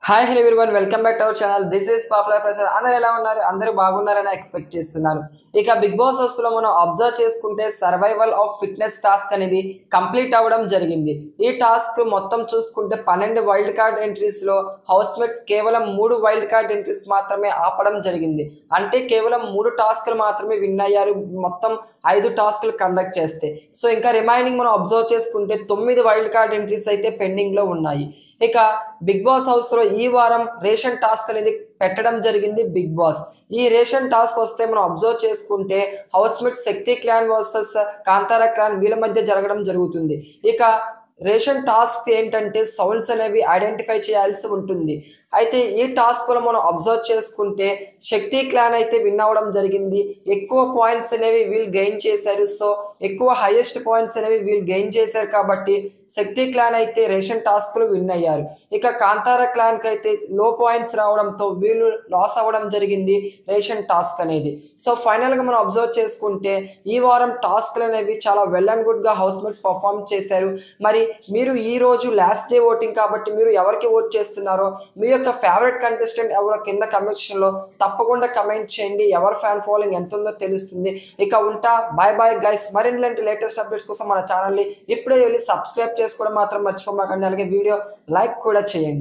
Hi hello everyone welcome back to our channel. This is popular Prasad. అందరూ ఎలా ఉన్నారు? అందరూ బాగున్నారని ఎక్స్పెక్ట్ చేస్తున్నాను. ఇక బిగ్ బాస్ హౌస్ లో మనం అబ్జర్వ్ చేసుకుంటే సర్వైవల్ ఆఫ్ ఫిట్నెస్ టాస్క్ అనేది కంప్లీట్ అవ్వడం జరిగింది. ఈ టాస్క్ మొత్తం చూసుకుంటే 12 వైల్డ్ కార్డ్ ఎంట్రీస్ లో హౌస్ మేట్స్ కేవలం 3 వైల్డ్ కార్డ్ ఎంట్రీస్ మాత్రమే ఆపడం జరిగింది. అంటే కేవలం 3 టాస్క్లు మాత్రమే విన్ అయ్యారు మొత్తం 5 టాస్క్లు కండక్ట్ చేస్తే. సో ఇంకా రిమైనింగ్ మనం అబ్జర్వ్ చేసుకుంటే 9 వైల్డ్ కార్డ్ ఎంట్రీస్ అయితే పెండింగ్ లో ఉన్నాయి. ఇక బిగ్ బాస్ హౌస్ లో ఈ వారం రేషన్ టాస్క్ అనేది పెట్టడం జరిగింది బిగ్ బాస్. ఈ రేషన్ టాస్క్ వస్తే మనం అబ్జర్వ్ చేసుకుంటే హౌస్ మేట్ శక్తి క్లాన్ వర్సెస్ కాంతారా క్లాన్ వీళ్ళ మధ్య జరగడం జరుగుతుంది. ఇక రేషన్ టాస్క్ ఏంటంటే సౌండ్స్ అనేవి ఐడెంటిఫై చేయాల్సి ఉంటుంది. అయితే ఈ టాస్క్ లో మనం అబ్జర్వ్ చేసుకుంటే శక్తి క్లాన్ అయితే విన్ అవ్వడం జరిగింది. ఎక్కువ పాయింట్స్ అనేవి వీళ్ళు గెయిన్ చేశారు. సో ఎక్కువ హైయెస్ట్ పాయింట్స్ అనేవి వీళ్ళు గెయిన్ చేశారు కాబట్టి శక్తి క్లాన్ అయితే రేషన్ టాస్క్ లో విన్ అయ్యారు. ఇక కాంతారా క్లాన్ కి అయితే లో పాయింట్స్ రావడంతో వీళ్ళు లాస్ అవ్వడం జరిగింది రేషన్ టాస్క్ అనేది. సో ఫైనల్ గా మనం అబ్జర్వ్ చేసుకుంటే ఈ వారం టాస్క్లు అనేవి చాలా వెల్ అండ్ గుడ్ గా హౌస్ మేట్స్ పర్ఫామ్ చేశారు. మరి మీరు ఈ రోజు లాస్ట్ డే ఓటింగ్ కాబట్టి మీరు ఎవరికి ఓట్ చేస్తున్నారో, మీ యొక్క ఫేవరెట్ కంటెస్టెంట్ ఎవరో కింద కమెంట్ సెక్షన్ లో తప్పకుండా కమెంట్ చేయండి. ఎవరి ఫ్యాన్ ఫాలోయింగ్ ఎంత ఉందో తెలుస్తుంది. ఇక ఉంటా, బాయ్ బాయ్ గైస్. మరిన్ని లేటెస్ట్ అప్డేట్స్ కోసం మన ఛానల్ ని ఇప్పుడే వెళ్ళి సబ్స్క్రైబ్ చేసుకోవడం మాత్రం మర్చిపోమాకండి. అలాగే వీడియో లైక్ కూడా చేయండి.